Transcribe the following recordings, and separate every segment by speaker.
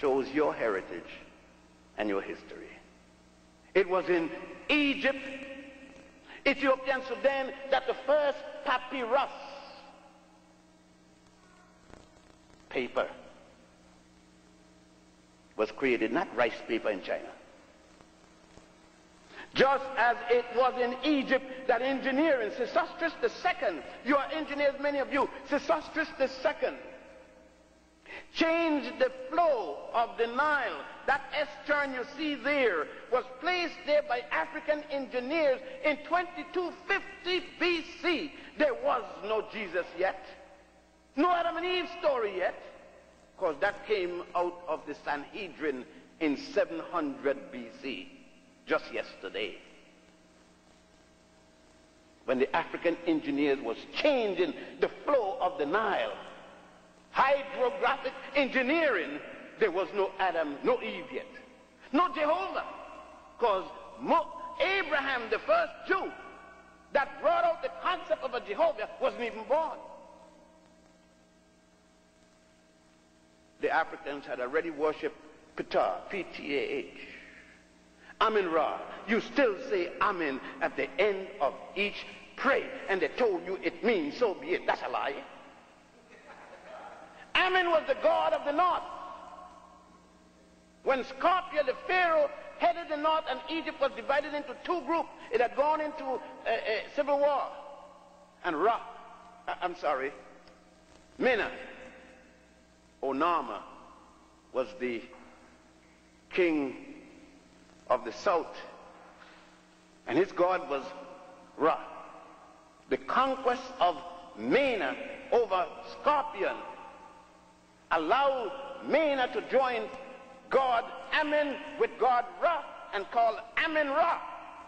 Speaker 1: shows your heritage and your history. It was in Egypt, Ethiopia, and Sudan that the first papyrus paper was created, not rice paper in China. Just as it was in Egypt that engineering, Sesostris II, you are engineers, many of you, Sesostris II changed the flow of the Nile. That estuary you see there was placed there by African engineers in 2250 BC. There was no Jesus yet, no Adam and Eve story yet, because that came out of the Sanhedrin in 700 BC, just yesterday, when the African engineers was changing the flow of the Nile. Hydrographic engineering. There was no Adam, no Eve yet, no Jehovah, because Abraham, the first Jew that brought out the concept of a Jehovah, wasn't even born. The Africans had already worshipped Ptah, P-T-A-H, Amen-Ra. You still say Amen at the end of each prayer, and they told you it means so be it. That's a lie. Amen was the god of the north. When Scorpio, the pharaoh, headed the north and Egypt was divided into two groups, it had gone into a civil war. And Mena, or Nama, was the king of the south, and his god was Ra. The conquest of Mena over Scorpion allowed Mena to join God Amen with God Ra and call Amen Ra,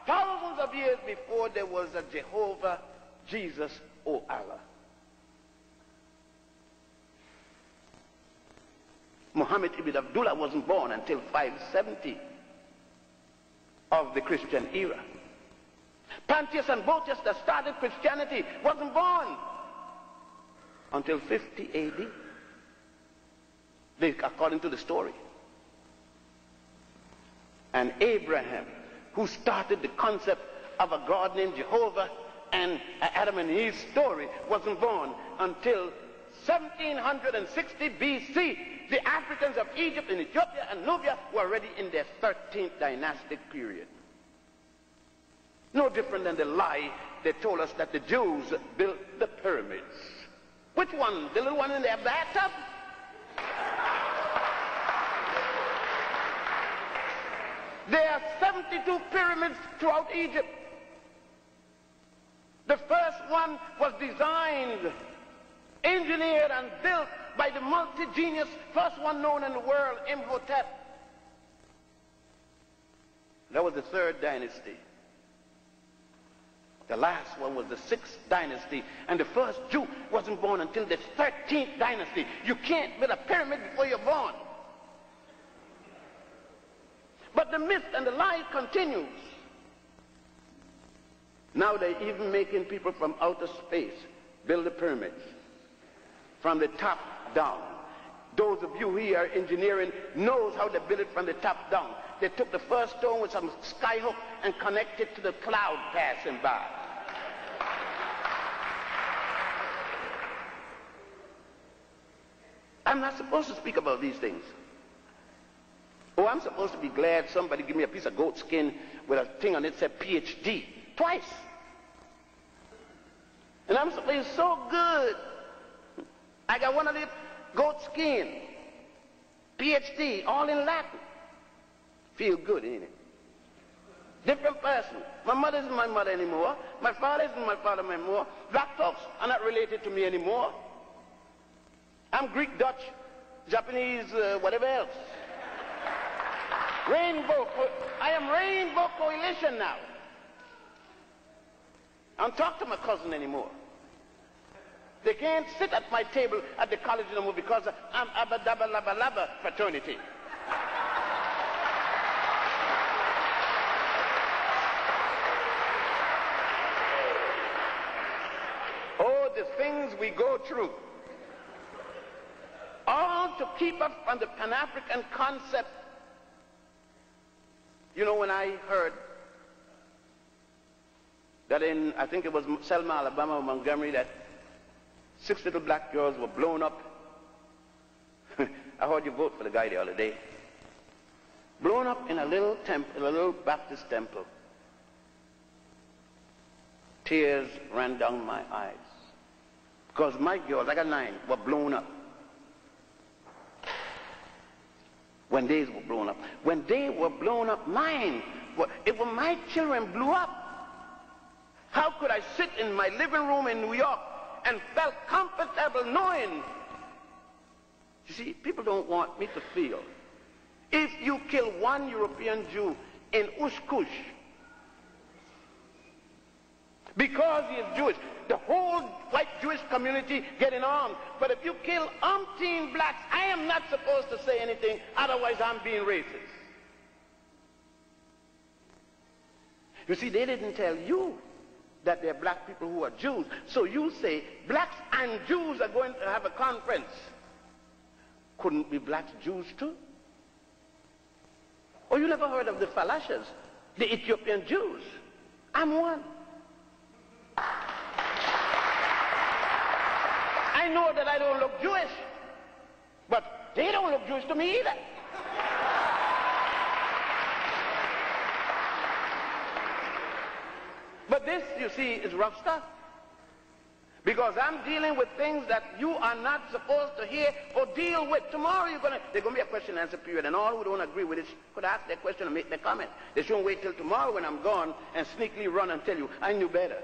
Speaker 1: thousands of years before there was a Jehovah, Jesus, or Allah. Muhammad ibn Abdullah wasn't born until 570 of the Christian era. Pontius and Boetius, that started Christianity, wasn't born until 50 AD. According to the story. And Abraham, who started the concept of a God named Jehovah and Adam and Eve's story, wasn't born until 1760 BC. The Africans of Egypt and Ethiopia and Nubia were already in their 13th dynastic period. No different than the lie they told us that the Jews built the pyramids. Which one? The little one in their bathtub? There are 72 pyramids throughout Egypt. The first one was designed, engineered, and built by the multi-genius, first one known in the world, Imhotep. That was the 3rd dynasty. The last one was the 6th dynasty, and the first Jew wasn't born until the 13th dynasty. You can't build a pyramid before you're born. But the myth and the lie continues. Now they're even making people from outer space build the pyramids from the top down. Those of you who are engineering knows how they build it from the top down. They took the first stone with some skyhook and connected to the cloud passing by. I'm not supposed to speak about these things. Oh, I'm supposed to be glad somebody give me a piece of goat skin with a thing on it that said PhD twice. And I'm supposed to be so good. I got one of the goat skin, PhD, all in Latin. Feel good, ain't it? Different person. My mother isn't my mother anymore. My father isn't my father anymore. Black folks are not related to me anymore. I'm Greek, Dutch, Japanese, whatever else. I am Rainbow Coalition now. I don't talk to my cousin anymore. They can't sit at my table at the college anymore because I'm Abba Dabba Labba Labba fraternity. Oh, the things we go through. All want to keep us from the Pan-African concept. You know, when I heard that in, I think it was Selma, Alabama, or Montgomery, that 6 little black girls were blown up. I heard you vote for the guy the other day. Blown up in a little temple, a little Baptist temple. Tears ran down my eyes. Because my girls, I got 9, were blown up. When they were blown up. When they were blown up, mine, it was my children blew up. How could I sit in my living room in New York and felt comfortable knowing? You see, people don't want me to feel. If you kill one European Jew in Ushkush because he is Jewish, the whole white Jewish community getting armed. But if you kill umpteen blacks, I am not supposed to say anything, otherwise I'm being racist. You see, they didn't tell you that there are black people who are Jews. So you say blacks and Jews are going to have a conference. Couldn't be blacks Jews too? Or you never heard of the Falashas, the Ethiopian Jews? I'm one. I know that I don't look Jewish, but they don't look Jewish to me either. But this, you see, is rough stuff. Because I'm dealing with things that you are not supposed to hear or deal with. Tomorrow there's going to be a question and answer period, and all who don't agree with it could ask their question and make their comment. They shouldn't wait till tomorrow when I'm gone and sneakily run and tell you, I knew better.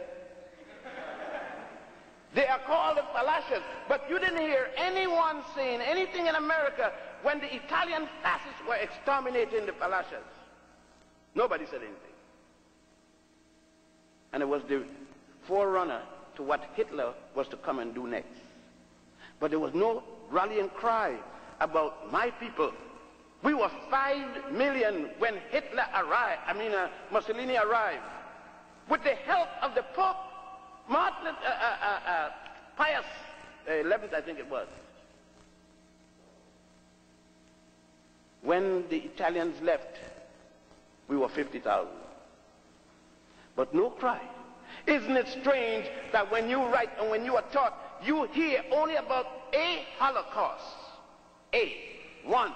Speaker 1: They are called the Falashas, but you didn't hear anyone saying anything in America when the Italian fascists were exterminating the Falashas. Nobody said anything. And it was the forerunner to what Hitler was to come and do next. But there was no rallying cry about my people. We were 5 million when Hitler arrived, Mussolini arrived. With the help of the Pope, Pius XI, I think it was. When the Italians left, we were 50,000. But no cry. Isn't it strange that when you write and when you are taught, you hear only about a Holocaust? One.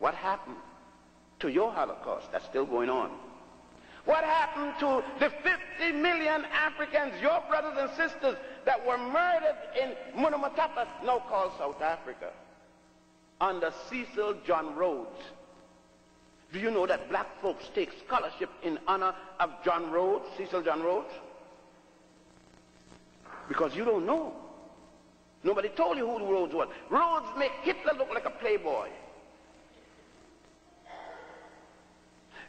Speaker 1: What happened to your Holocaust that's still going on? What happened to the 50 million Africans, your brothers and sisters, that were murdered in Munamatapa, now called South Africa, under Cecil John Rhodes? Do you know that black folks take scholarship in honor of John Rhodes, Cecil John Rhodes? Because you don't know. Nobody told you who Rhodes was. Rhodes make Hitler look like a playboy.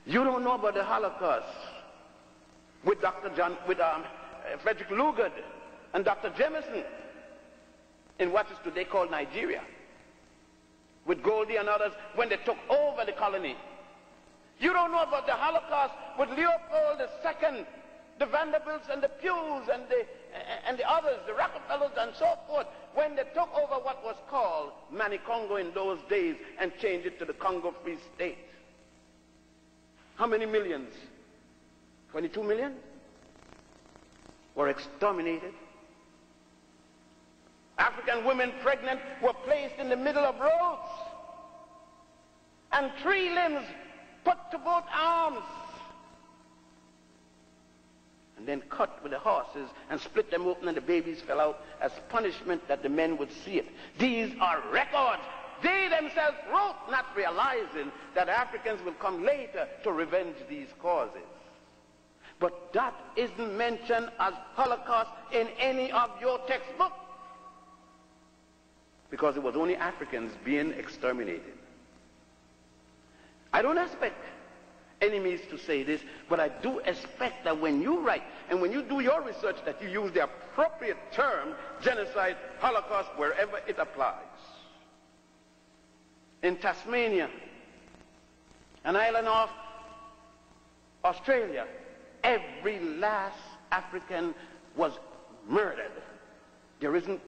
Speaker 1: You don't know about the Holocaust with Frederick Lugard and Dr. Jameson in what is today called Nigeria, with Goldie and others when they took over the colony. You don't know about the Holocaust with Leopold II, the Vanderbilts and the Pews and the others, the Rockefellers and so forth, when they took over what was called Manicongo in those days and changed it to the Congo Free State. How many millions? 22 million were exterminated. African women pregnant were placed in the middle of roads, and 3 limbs put to both arms, and then cut with the horses and split them open, and the babies fell out as punishment that the men would see it. These are records. They themselves wrote, not realizing that Africans will come later to revenge these causes. But that isn't mentioned as Holocaust in any of your textbooks, because it was only Africans being exterminated. I don't expect enemies to say this, but I do expect that when you write and when you do your research that you use the appropriate term, genocide, Holocaust, wherever it applies. In Tasmania, an island off Australia, every last African was murdered. There isn't